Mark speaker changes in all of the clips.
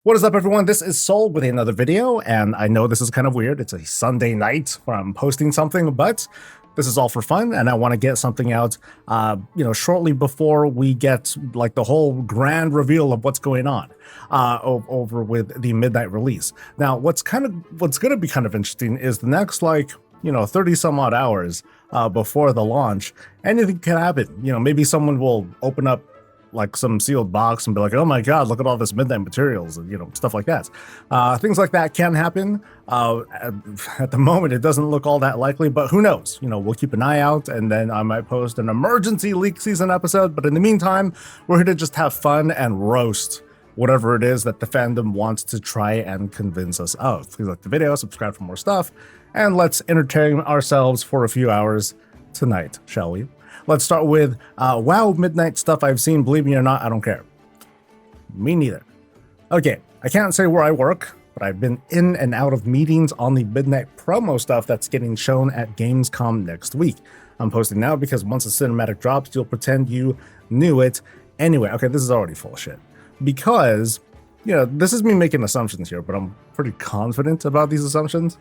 Speaker 1: What is up, everyone? This is Soul with another video, and I know this is kind of weird. It's a Sunday night where I'm posting something, but this is all for fun, and I want to get something out, shortly before we get like the whole grand reveal of what's going on over with the midnight release. Now, what's going to be kind of interesting is the next 30 some odd hours before the launch. Anything can happen. Maybe someone will open up like some sealed box and be like, oh my god, look at all this midnight materials, and stuff like that. Things like that can happen. At the moment, it doesn't look all that likely, but who knows? We'll keep an eye out, and then I might post an emergency leak season episode. But in the meantime, we're here to just have fun and roast whatever it is that the fandom wants to try and convince us of. Please like the video, subscribe for more stuff, and let's entertain ourselves for a few hours tonight, shall we? Let's start with WoW midnight stuff I've seen. Believe me or not, I don't care. Me neither. Okay, I can't say where I work, but I've been in and out of meetings on the midnight promo stuff that's getting shown at Gamescom next week. I'm posting now because once the cinematic drops, you'll pretend you knew it anyway. Okay, this is already full of shit. Because, this is me making assumptions here, but I'm pretty confident about these assumptions.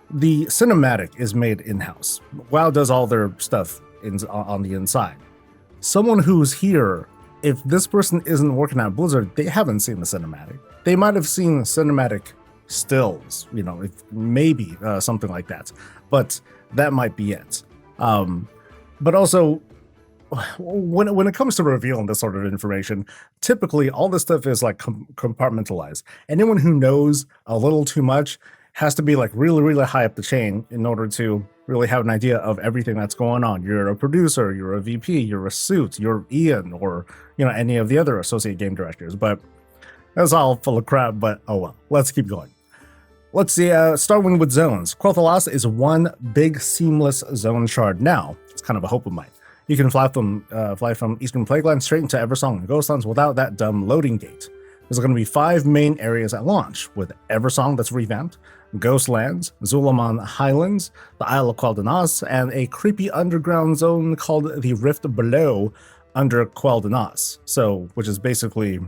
Speaker 1: The cinematic is made in-house. WoW does all their stuff on the inside. Someone who's here, if this person isn't working at Blizzard, they haven't seen the cinematic. They might have seen cinematic stills, maybe something like that, but that might be it. But also, when it comes to revealing this sort of information, typically all this stuff is like compartmentalized. Anyone who knows a little too much has to be like really, really high up the chain in order to really have an idea of everything that's going on. You're a producer, you're a VP, you're a suit, you're Ian, or any of the other associate game directors. But that's all full of crap. But oh well, let's keep going. Let's see. Starting with zones. Quel'Thalas is one big seamless zone shard. Now it's kind of a hope of mine. You can fly from Eastern Plagueland straight into Eversong and Ghostlands without that dumb loading gate. There's going to be 5 main areas at launch, with Eversong that's revamped, Ghostlands, Zulaman Highlands, the Isle of Quel'Danas, and a creepy underground zone called the Rift Below under Quel'Danas. So, which is basically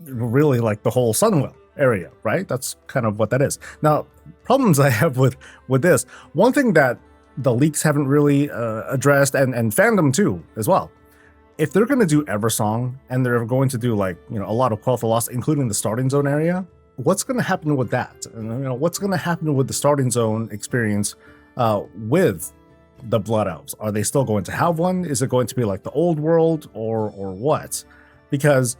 Speaker 1: really like the whole Sunwell area, right? That's kind of what that is. Now, problems I have with this, one thing that the leaks haven't really addressed, and fandom too as well. If they're going to do Eversong and they're going to do a lot of Quel'Thalas, including the starting zone area, what's going to happen with that? And what's going to happen with the starting zone experience with the Blood Elves? Are they still going to have one? Is it going to be like the old world or what? Because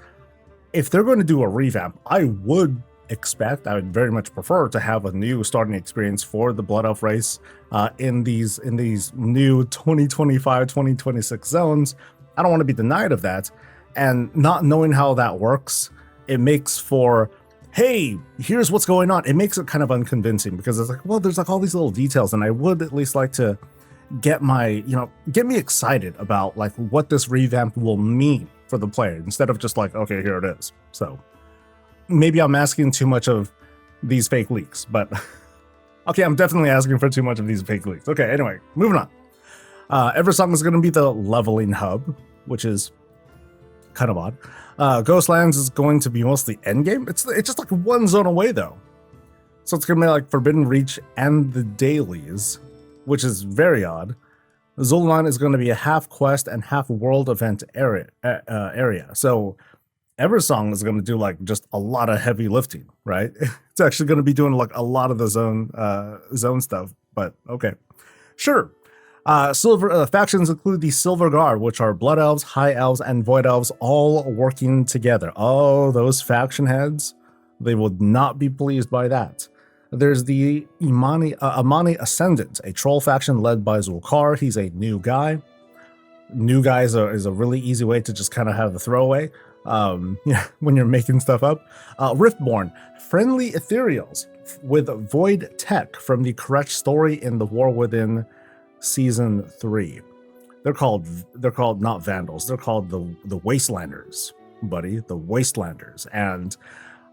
Speaker 1: if they're going to do a revamp, I would very much prefer to have a new starting experience for the Blood Elf race in these new 2025-2026 zones. I don't want to be denied of that, and not knowing how that works, it makes for, hey, here's what's going on. It makes it kind of unconvincing because it's like, well, there's like all these little details, and I would at least like to get get me excited about like what this revamp will mean for the player instead of just like, okay, here it is. So maybe I'm asking too much of these fake leaks, but okay, I'm definitely asking for too much of these fake leaks. Okay, anyway, moving on. Eversong is going to be the leveling hub, which is kind of odd. Ghostlands is going to be mostly endgame. It's just like one zone away though, so it's going to be like Forbidden Reach and the dailies, which is very odd. Zulaman is going to be a half quest and half world event area. So Eversong is going to do like just a lot of heavy lifting, right? It's actually going to be doing like a lot of the zone stuff. But okay, sure. Silver factions include the Silver Guard, which are Blood Elves, High Elves, and Void Elves all working together. Oh, those faction heads, they would not be pleased by that. There's the Amani Ascendant, a troll faction led by Zulkar. He's a new guy. New guy is a really easy way to just kind of have the throwaway when you're making stuff up. Riftborn, friendly ethereals with void tech from the correct story in the War Within Season 3. They're called not Vandals, they're called the Wastelanders, buddy, the Wastelanders. And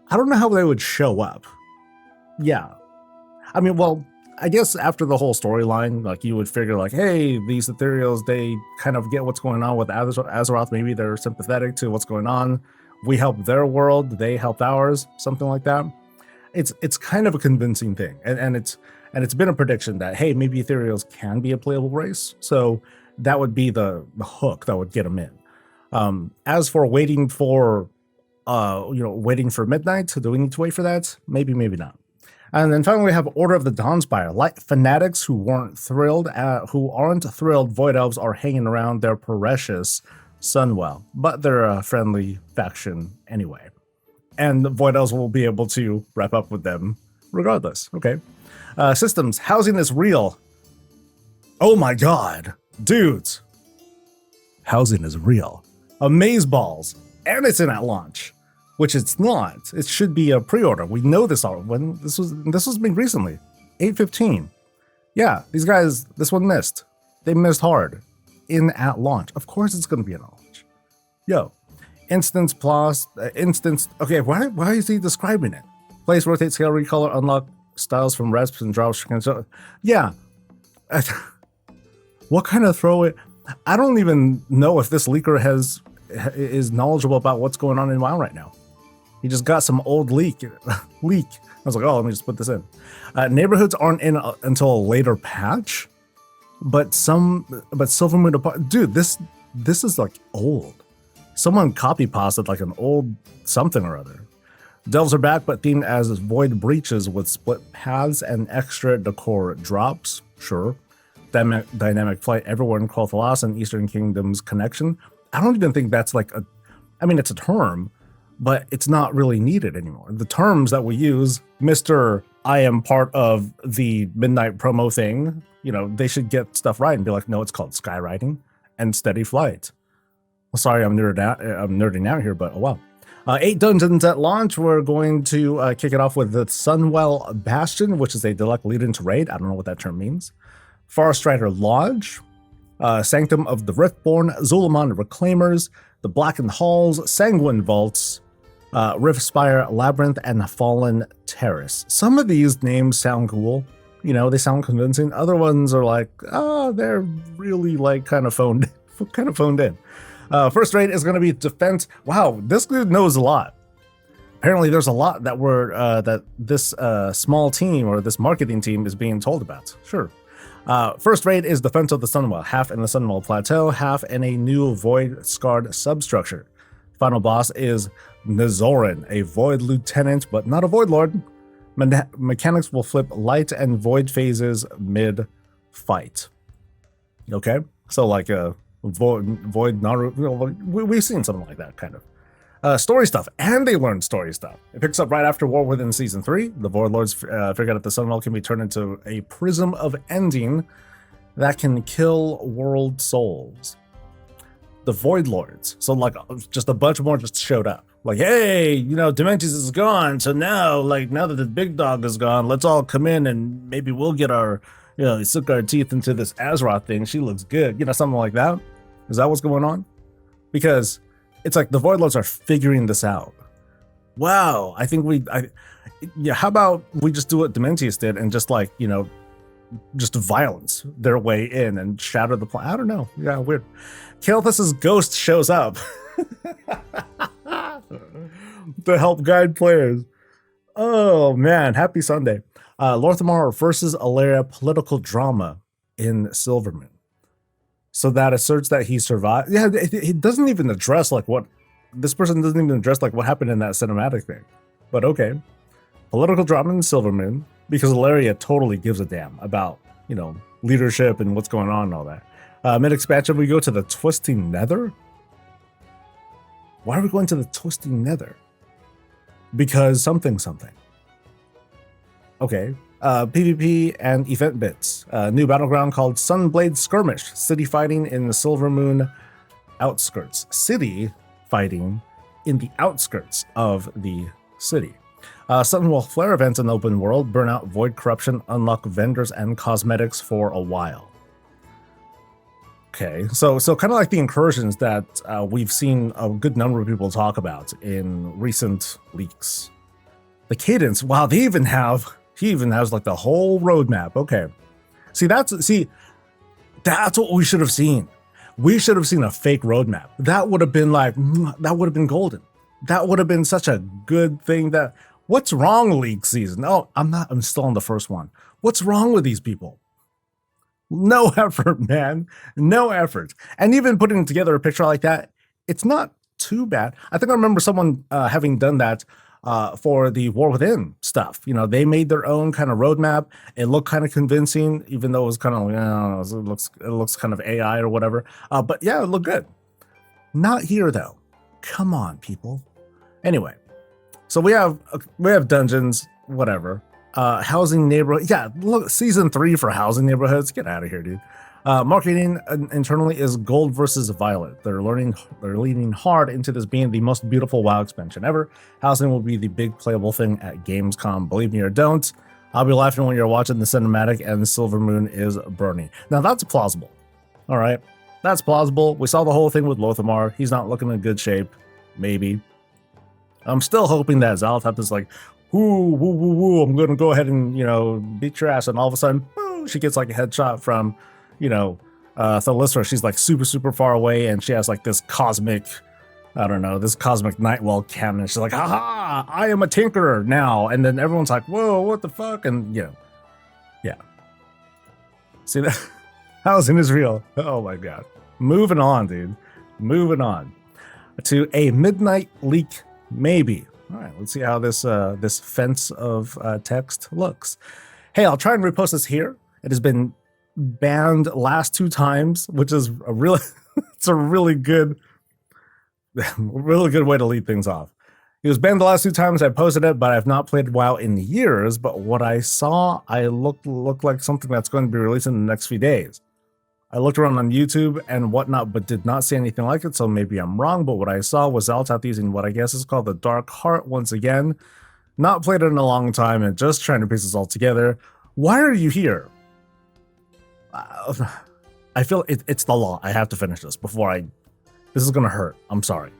Speaker 1: I don't know how they would show up. Yeah. I mean, well, I guess after the whole storyline, like you would figure like, hey, these ethereals, they kind of get what's going on with Azeroth. Maybe they're sympathetic to what's going on we help their world, they help ours, something like that. It's kind of a convincing thing, and it's been a prediction that, hey, maybe ethereals can be a playable race, so that would be the hook that would get them in. As for waiting for waiting for midnight, do we need to wait for that? Maybe not. And then finally, we have Order of the Dawnspire. Like fanatics who aren't thrilled Void Elves are hanging around their precious Sunwell, but they're a friendly faction anyway. And the Void Elves will be able to wrap up with them regardless. Okay. Systems. Housing is real. Oh my god. Dudes. Housing is real. Amazeballs. And it's in at launch. Which it's not. It should be a pre-order. We know this already. When this was made recently. 8/15. Yeah, these guys, this one missed. They missed hard. In at launch. Of course it's going to be in at launch. Yo. Instance plus instance. Okay, why is he describing it? Place, rotate, scale, recolor, unlock styles from resps and drops. Yeah. What kind of throw it? I don't even know if this leaker is knowledgeable about what's going on in WoW right now. He just got some old leak. I was like, oh, let me just put this in. Neighborhoods aren't in until a later patch, but Silvermoon, dude, this is like old. Someone copy pasted like an old something or other. Delves are back, but themed as void breaches with split paths and extra decor drops. Sure. Dynamic flight everywhere in Quothlas and Eastern Kingdom's connection. I don't even think that's like it's a term, but it's not really needed anymore. The terms that we use, Mr. I am part of the midnight promo thing, they should get stuff right and be like, no, it's called skywriting and steady flight. Well, sorry, I'm nerding out here, but oh well. 8 dungeons at launch. We're going to kick it off with the Sunwell Bastion, which is a direct lead into raid. I don't know what that term means. Farstrider Lodge, Sanctum of the Riftborn, Zulaman Reclaimers, the Blackened Halls, Sanguine Vaults, Riftspire Labyrinth, and Fallen Terrace. Some of these names sound cool. They sound convincing. Other ones are like, they're really like kind of phoned in. First raid is going to be defense. Wow, this dude knows a lot. Apparently, there's a lot that this small team or this marketing team is being told about. Sure. First raid is Defense of the Sunwell, half in the Sunwell Plateau, half in a new Void-scarred substructure. Final boss is Nizoran, a Void Lieutenant, but not a Void Lord. Mechanics will flip light and Void phases mid-fight. Okay, so like a Void Naruto, we've seen something like that, kind of. Story stuff, and they learned story stuff. It picks up right after War Within Season 3. The Void Lords figured out that the Sunwell can be turned into a prism of ending that can kill world souls. The Void Lords, so like just a bunch more just showed up. Like, hey, Dimensius is gone, so now that the big dog is gone, let's all come in and maybe we'll get our, suck our teeth into this Azeroth thing. She looks good, something like that. Is that what's going on? Because it's like the Void Lords are figuring this out. Wow, I think how about we just do what Dimensius did and just just violence their way in and shatter the planet? I don't know. Yeah, weird. Kael'thas's ghost shows up to help guide players. Oh man, happy Sunday. Lorthamar versus Alaria political drama in Silvermoon. So that asserts that he survived. Yeah, it doesn't even address what happened in that cinematic thing. But okay. Political drama in Silvermoon, because Alaria totally gives a damn about, leadership and what's going on and all that. Mid-expansion, we go to the Twisting Nether. Why are we going to the Twisting Nether? Because something. Okay. PvP and event bits. New battleground called Sunblade Skirmish. City fighting in the Silvermoon outskirts. City fighting in the outskirts of the city. Sunwell Flare events in open world. Burnout, Void Corruption, unlock vendors and cosmetics for a while. Okay, so kind of like the incursions that we've seen a good number of people talk about in recent leaks. The cadence, wow, he even has the whole roadmap. Okay, that's what we should have seen. We should have seen a fake roadmap. That would have been golden. That would have been such a good thing. That what's wrong, League season? Oh, I'm still on the first one. What's wrong with these people? No effort, man. No effort. And even putting together a picture like that, it's not too bad. I think I remember someone having done that for the War Within stuff. You know, they made their own kind of roadmap. It looked kind of convincing, even though it was kind of, you know, it looks kind of AI or whatever. But yeah, it looked good. Not here though. Come on, people. Anyway, so we have dungeons, whatever. Housing neighborhood. Yeah, look, season 3 for housing neighborhoods. Get out of here, dude. Marketing internally is gold versus violet. They're leaning hard into this being the most beautiful WoW expansion ever. Housing will be the big playable thing at Gamescom. Believe me or don't. I'll be laughing when you're watching the cinematic and the Silver Moon is burning. Now that's plausible. All right, that's plausible. We saw the whole thing with Lothamar. He's not looking in good shape. Maybe. I'm still hoping that Xal'atath is like, woo, woo, woo, woo, I'm gonna go ahead and, you know, beat your ass, and all of a sudden, boom, she gets like a headshot from, you know, Thalyssra. She's like super, super far away, and she has like this cosmic, I don't know, this cosmic Nightwell cannon. She's like, haha, I am a tinkerer now. And then everyone's like, whoa, what the fuck? And, you know, yeah. See that? Housing is real. Oh my God. Moving on, dude. Moving on to a midnight leak, maybe. All right, let's see how this this fence of text looks. Hey, I'll try and repost this here. It has been banned last 2 times, which is a really it's a really good way to lead things off. It was banned the last 2 times I posted it, but I've not played WoW in years. But what I saw, I looked like something that's going to be released in the next few days. I looked around on YouTube and whatnot, but did not see anything like it, so maybe I'm wrong, but what I saw was Xal'atath using what I guess is called the Dark Heart once again. Not played it in a long time and just trying to piece this all together. Why are you here? I feel it's the law. I have to finish this before this is gonna hurt. I'm sorry.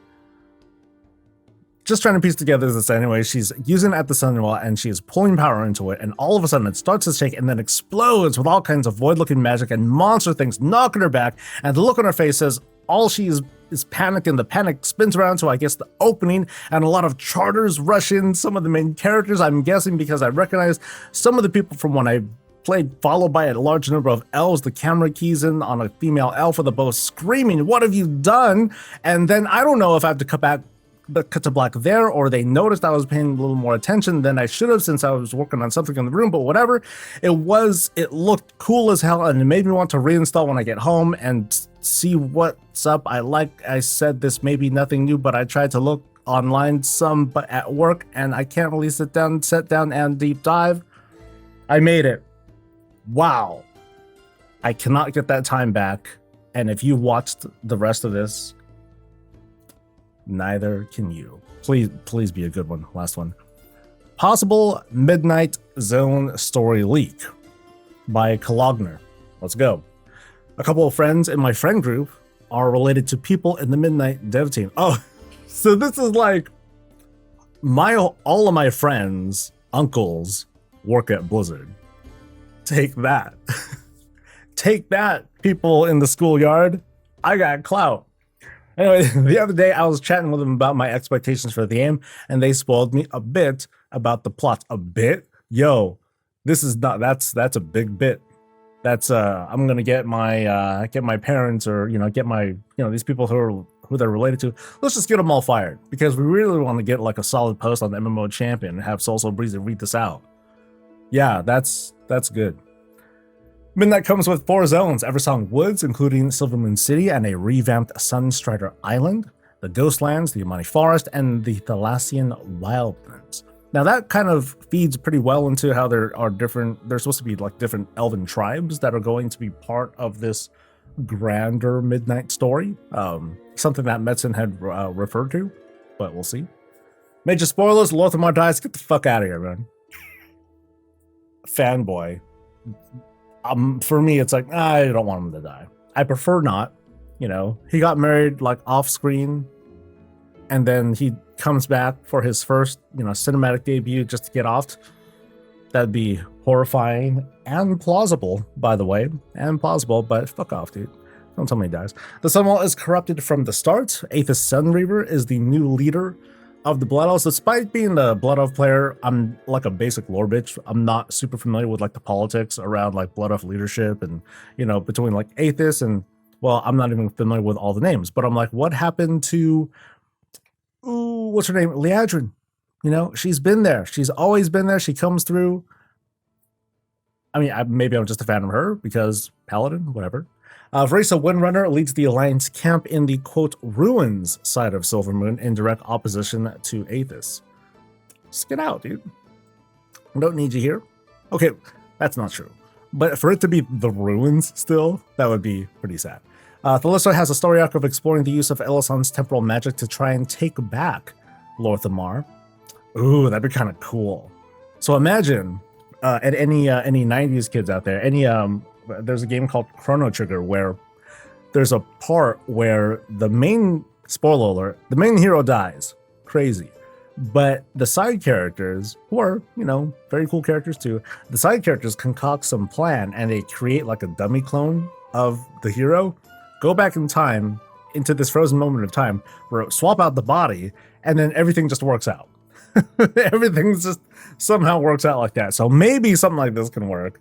Speaker 1: Just trying to piece together this anyway. She's using it at the Sunwell and she is pulling power into it, and all of a sudden it starts to shake and then explodes with all kinds of void-looking magic and monster things knocking her back, and the look on her face says all she is panicked, and the panic spins around to, I guess, the opening, and a lot of charters rush in. Some of the main characters, I'm guessing because I recognize some of the people from when I played, followed by a large number of elves. The camera keys in on a female elf with a bow screaming, "What have you done?" And then I don't know if I have to cut to black there, or they noticed I was paying a little more attention than I should have since I was working on something in the room, but whatever. It looked cool as hell, and it made me want to reinstall when I get home and see what's up. I said, this may be nothing new, but I tried to look online some, but at work, and I can't really sit down and deep dive. I made it. Wow. I cannot get that time back, and if you watched the rest of this, neither can you. Please be a good one. Last one. Possible Midnight Zone story leak by Kalogner. Let's go. A couple of friends in my friend group are related to people in the Midnight dev team. Oh, so this is like all of my friends' uncles work at Blizzard. Take that. Take that, people in the schoolyard. I got clout. Anyway, the other day I was chatting with them about my expectations for the game, and they spoiled me a bit about the plot. A bit? Yo, this is not, that's a big bit. That's I'm gonna get my parents, or get my these people who they're related to. Let's just get them all fired, because we really want to get like a solid post on the MMO champion and have SoulSoBreezy read this out. Yeah, that's good. Midnight comes with 4 zones: Eversong Woods, including Silvermoon City and a revamped Sunstrider Island, the Ghostlands, the Amani Forest, and the Thalassian Wildlands. Now that kind of feeds pretty well into how there's supposed to be like different elven tribes that are going to be part of this grander Midnight story. Something that Metzen had referred to, but we'll see. Major spoilers: Lothamar dies. Get the fuck out of here, man. Fanboy. For me, it's like, I don't want him to die. I prefer not. He got married like off screen, and then he comes back for his first, cinematic debut just to get off. That'd be horrifying and plausible, by the way, but fuck off, dude. Don't tell me he dies. The Sunwell is corrupted from the start. Aethys Sunreaver is the new leader of the Blood Elves, despite being the Blood Elf player, I'm like a basic lore bitch. I'm not super familiar with like the politics around like Blood Elf leadership and, you know, between like Aethys and, well, I'm not even familiar with all the names, but I'm like, what happened to, ooh, what's her name? Liadrin. You know, she's been there. She's always been there. She comes through. I mean, maybe I'm just a fan of her because Paladin, whatever. Vrisa Windrunner leads the Alliance camp in the, quote, ruins side of Silvermoon in direct opposition to Aethys. Just get out, dude. I don't need you here. Okay, that's not true. But for it to be the ruins still, that would be pretty sad. Thalisto has a story arc of exploring the use of Elison's temporal magic to try and take back Lorthamar. Ooh, that'd be kind of cool. So imagine, at any 90s kids out there, there's a game called Chrono Trigger where there's a part where the main, spoiler alert, the main hero dies. Crazy. But the side characters, who are, you know, very cool characters too, the side characters concoct some plan and they create like a dummy clone of the hero, go back in time into this frozen moment of time, where swap out the body, and then everything just works out. Everything just somehow works out like that. So maybe something like this can work.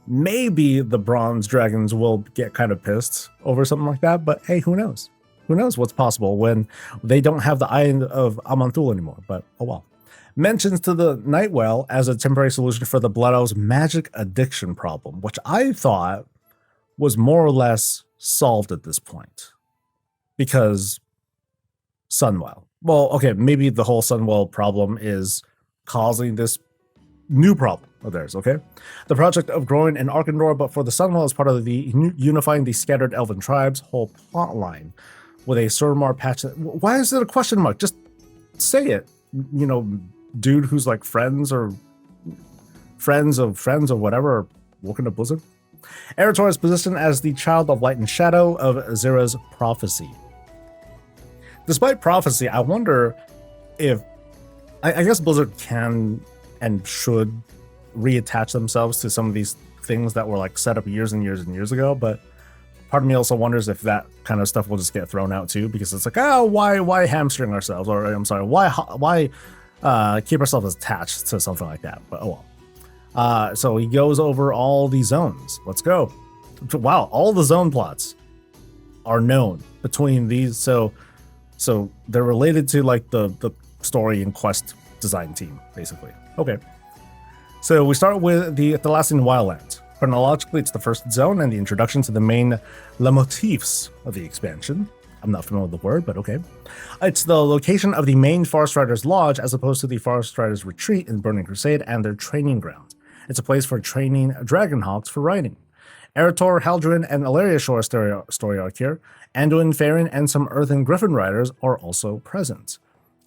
Speaker 1: Maybe the bronze dragons will get kind of pissed over something like that, but hey, who knows? Who knows what's possible when they don't have the Eye of Aman'Thul anymore, but oh well. Mentions to the Nightwell as a temporary solution for the Blood Elves' magic addiction problem, which I thought was more or less solved at this point. Because Sunwell. Well, okay, maybe the whole Sunwell problem is causing this new problem of theirs, okay? The project of growing an Arkandor, but for the Sunwell is part of the unifying the scattered elven tribes whole plot line with a Suramar patch. Why is it a question mark? Just say it. You know, dude who's like friends of whatever are working at Blizzard. Eretor is positioned as the child of light and shadow of Zera's prophecy. Despite prophecy, I wonder if I guess Blizzard can and should reattach themselves to some of these things that were like set up years and years and years ago, but part of me also wonders if that kind of stuff will just get thrown out too, because it's like, oh, why hamstring ourselves, or I'm sorry, why keep ourselves attached to something like that? But oh well. So he goes over all the zones. Let's go. Wow, all the zone plots are known between these. So they're related to like the story and quest design team, basically. Okay. So we start with the Thalassian Wildlands. Chronologically, it's the first zone and the introduction to the main leitmotifs of the expansion. I'm not familiar with the word, but okay. It's the location of the main Forest Riders Lodge as opposed to the Forest Riders Retreat in Burning Crusade and their training ground. It's a place for training Dragonhawks for riding. Eretor, Haldrin, and Alaria Shore story arc here. Anduin, Farin, and some Earthen Griffin riders are also present.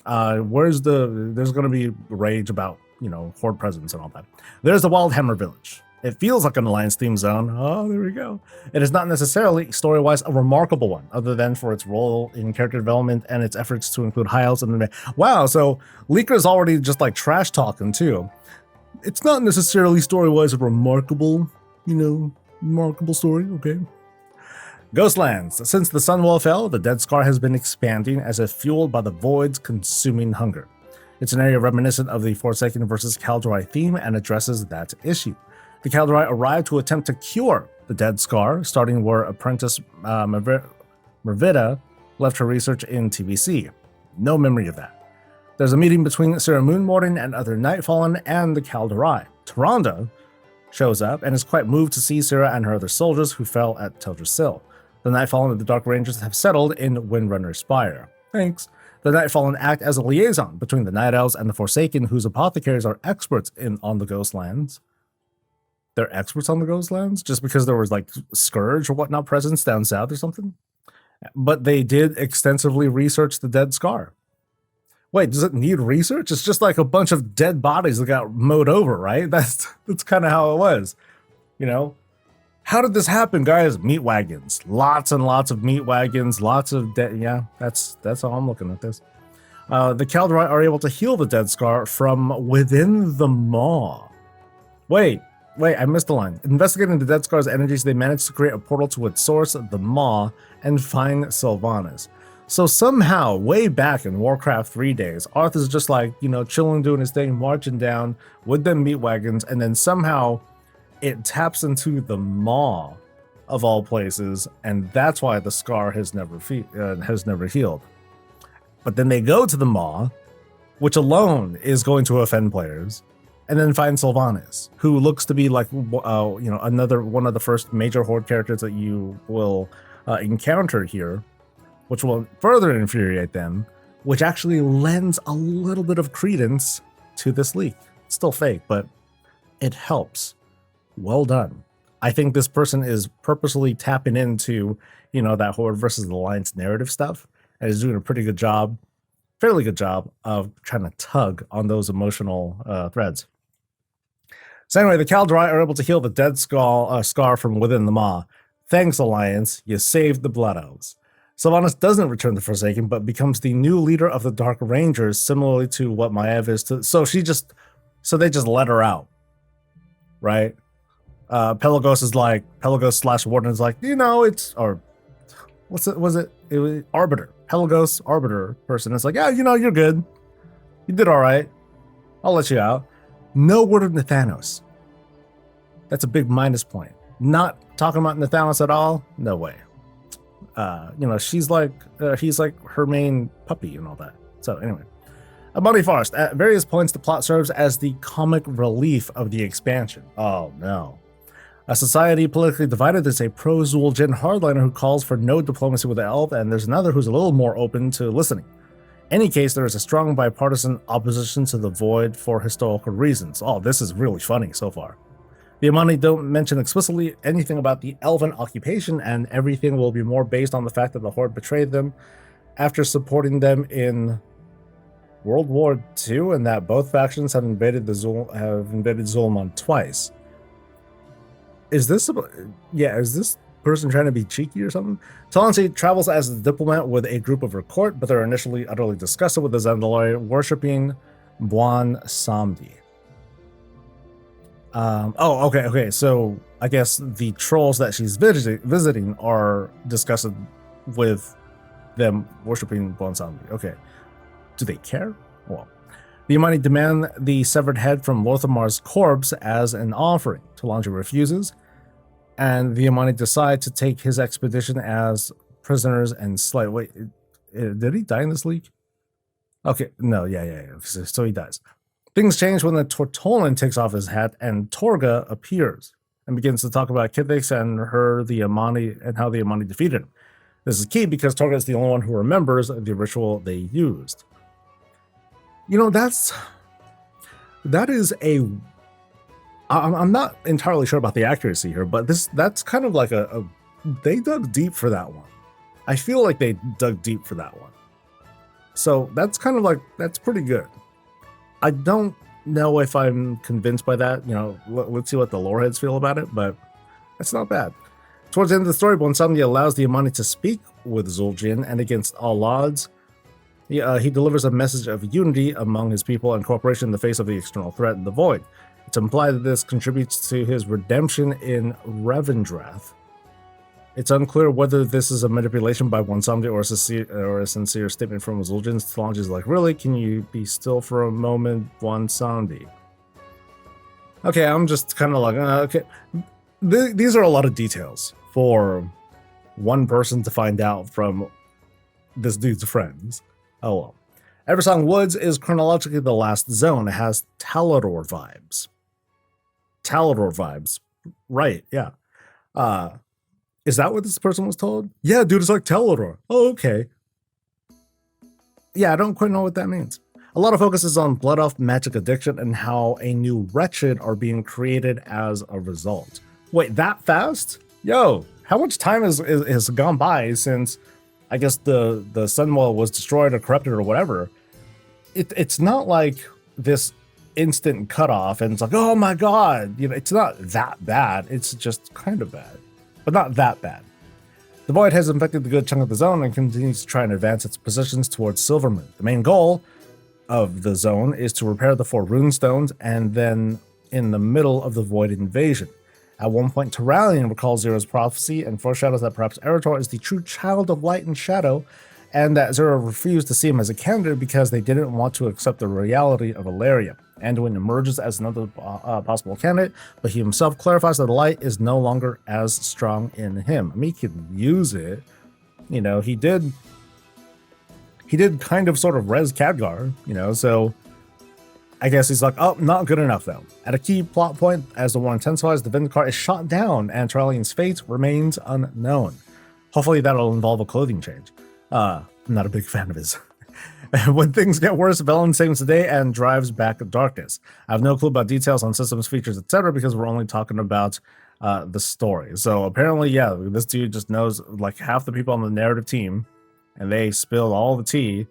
Speaker 1: There's going to be rage about, you know, Horde presence and all that. There's the Wildhammer Village. It feels like an Alliance theme zone. Oh, there we go. It is not necessarily, story-wise, a remarkable one, other than for its role in character development and its efforts to include high elves in the... Wow, so Leaker's already just like trash talking too. It's not necessarily story-wise a remarkable, you know, remarkable story, okay? Ghostlands. Since the Sunwell fell, the Dead Scar has been expanding as if fueled by the Void's consuming hunger. It's an area reminiscent of the Forsaken versus Kaldrai theme and addresses that issue. The Kaldrai arrive to attempt to cure the Dead Scar, starting where apprentice Mervida left her research in TBC. No memory of that. There's a meeting between Sarah Moonmorning and other Nightfallen and the Kaldrai. Tyrande shows up and is quite moved to see Sarah and her other soldiers who fell at Teldrassil. The Nightfallen and the Dark Rangers have settled in Windrunner Spire. Thanks. The Nightfallen act as a liaison between the Night Elves and the Forsaken, whose apothecaries are experts on the Ghostlands. They're experts on the Ghostlands? Just because there was like Scourge or whatnot presence down south or something? But they did extensively research the Dead Scar. Wait, does it need research? It's just like a bunch of dead bodies that got mowed over, right? That's kind of how it was, you know? How did this happen, guys? Meat wagons. Lots and lots of meat wagons. Lots of dead... Yeah, that's how I'm looking at this. The Kaldrai are able to heal the Dead Scar from within the maw. Wait, I missed a line. Investigating the Dead Scar's energies, they managed to create a portal to its source, the maw, and find Sylvanas. So somehow, way back in Warcraft 3 days, Arthur's just like, chilling, doing his thing, marching down with them meat wagons, and then somehow it taps into the maw of all places, and that's why the scar has never healed. But then they go to the maw, which alone is going to offend players, and then find Sylvanas, who looks to be like, another one of the first major horde characters that you will encounter here, which will further infuriate them, which actually lends a little bit of credence to this leak. It's still fake, but it helps. Well done. I think this person is purposely tapping into, that Horde versus the Alliance narrative stuff, and is doing a pretty good job, fairly good job, of trying to tug on those emotional threads. So anyway, the Kaldrai are able to heal the dead scar from within the maw. Thanks, Alliance. You saved the Blood Elves. Sylvanas doesn't return to Forsaken, but becomes the new leader of the Dark Rangers, similarly to what Maiev is to. So they just let her out, right? Pelagos/Warden is like, it's, or what's it? Was it was Arbiter? Pelagos Arbiter person is like, yeah, you're good. You did all right. I'll let you out. No word of Nathanos. That's a big minus point. Not talking about Nathanos at all. No way. She's like, he's like her main puppy and all that. So anyway, a Muddy Forest. At various points, the plot serves as the comic relief of the expansion. Oh no. A society politically divided is a pro-Zul'jin hardliner who calls for no diplomacy with the elf, and there's another who's a little more open to listening. In any case, there is a strong bipartisan opposition to the Void for historical reasons. Oh, this is really funny so far. The Amani don't mention explicitly anything about the elven occupation, and everything will be more based on the fact that the Horde betrayed them after supporting them in World War II, and that both factions have invaded Zul'Mon twice. Is this person trying to be cheeky or something? Talansi travels as a diplomat with a group of her court, but they're initially utterly disgusted with the Zandalari worshipping Bwonsamdi. Okay. So I guess the trolls that she's visiting are disgusted with them worshipping Bwonsamdi. Okay. Do they care? Well, the Amani demand the severed head from Lothamar's corpse as an offering. Talanji refuses, and the Amani decide to take his expedition as prisoners and slay. Wait, did he die in this leak? Okay, no, yeah. So he dies. Things change when the Tortolan takes off his hat and Torga appears and begins to talk about Kithix and the Amani, and how the Amani defeated him. This is key because Torga is the only one who remembers the ritual they used. That is a. I'm not entirely sure about the accuracy here, but that's kind of like they dug deep for that one. I feel like they dug deep for that one. So that's kind of like, that's pretty good. I don't know if I'm convinced by that. Let's see what the loreheads feel about it, but it's not bad. Towards the end of the story, Bwonsamdi allows the Amani to speak with Zul'jin, and against all odds, he delivers a message of unity among his people and cooperation in the face of the external threat in the Void. It's implied that this contributes to his redemption in Revendreth. It's unclear whether this is a manipulation by Bwonsamdi or a sincere statement from Zul'jin. Talanji is like, really? Can you be still for a moment, Bwonsamdi? Okay, I'm just kind of like, okay. These are a lot of details for one person to find out from this dude's friends. Oh well. Eversong Woods is chronologically the last zone. It has Talador vibes. Right, yeah. Is that what this person was told? Yeah, dude, it's like Talador. Oh, okay. Yeah, I don't quite know what that means. A lot of focus is on Blood Elf magic addiction and how a new Wretched are being created as a result. Wait, that fast? Yo, how much time has gone by since, I guess, the Sunwell was destroyed or corrupted or whatever? It's not like this instant cutoff and it's like, oh my god, it's not that bad. It's just kind of bad, but not that bad. The Void has infected a good chunk of the zone and continues to try and advance its positions towards Silvermoon. The main goal of the zone is to repair the 4 runestones, and then in the middle of the Void invasion. At one point, Terralion recalls Zero's prophecy and foreshadows that perhaps Eretor is the true child of light and shadow, and that Zero refused to see him as a candidate because they didn't want to accept the reality of Ilaria. Anduin emerges as another possible candidate, but he himself clarifies that the light is no longer as strong in him. I mean, he can use it. You know, he did kind of sort of res Khadgar, you know, so I guess he's like, oh, not good enough though. At a key plot point, as the war intensifies, the Vindicar is shot down and Trellian's fate remains unknown. Hopefully that'll involve a clothing change. I'm not a big fan of his. When things get worse, Velen saves the day and drives back darkness. I have no clue about details on systems, features, etc. because we're only talking about the story. So apparently, yeah, this dude just knows like half the people on the narrative team, and they spilled all the tea.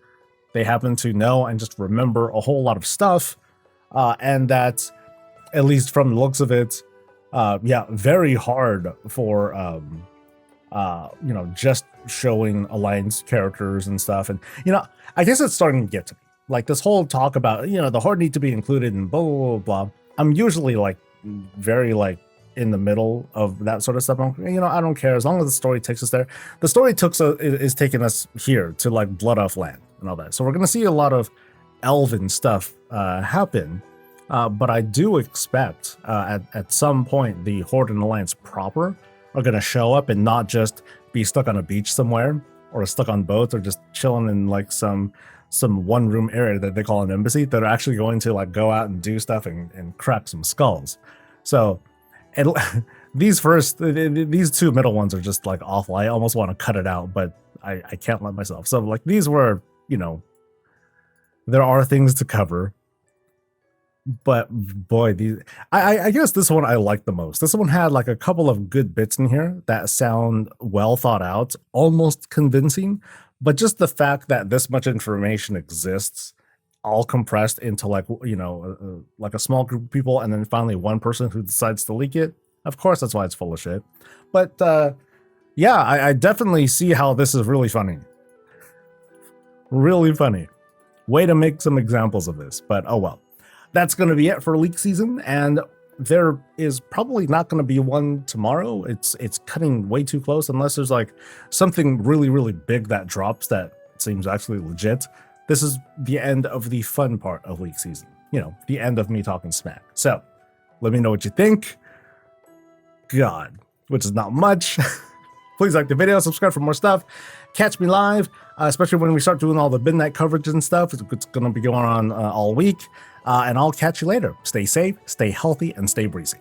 Speaker 1: They happen to know and just remember a whole lot of stuff, and that, at least from the looks of it, yeah, very hard for you know, just showing Alliance characters and stuff. And, you know, I guess it's starting to get to me. Like this whole talk about, you know, the Horde need to be included in blah, blah, blah, blah. I'm usually like very like in the middle of that sort of stuff. You know, I don't care as long as the story takes us there. The story is taking us here to like Blood Off Land and all that. So we're going to see a lot of elven stuff happen. But I do expect at some point the Horde and Alliance proper are going to show up and not just be stuck on a beach somewhere or stuck on boats or just chilling in like some one room area that they call an embassy. That are actually going to like go out and do stuff and crack some skulls. So these two middle ones are just like awful. I almost want to cut it out, but I can't let myself. So like these were, you know, there are things to cover. But boy, I guess this one I like the most. This one had like a couple of good bits in here that sound well thought out, almost convincing. But just the fact that this much information exists, all compressed into like, you know, like a small group of people, and then finally one person who decides to leak it. Of course, that's why it's full of shit. But yeah, I definitely see how this is really funny. Really funny. Way to make some examples of this. But oh well. That's going to be it for leak season, and there is probably not going to be one tomorrow. It's cutting way too close unless there's like something really, really big that drops that seems actually legit. This is the end of the fun part of leak season. You know, the end of me talking smack. So let me know what you think. God, which is not much. Please like the video, subscribe for more stuff. Catch me live, especially when we start doing all the midnight coverage and stuff. It's going to be going on all week. And I'll catch you later. Stay safe, stay healthy, and stay breezy.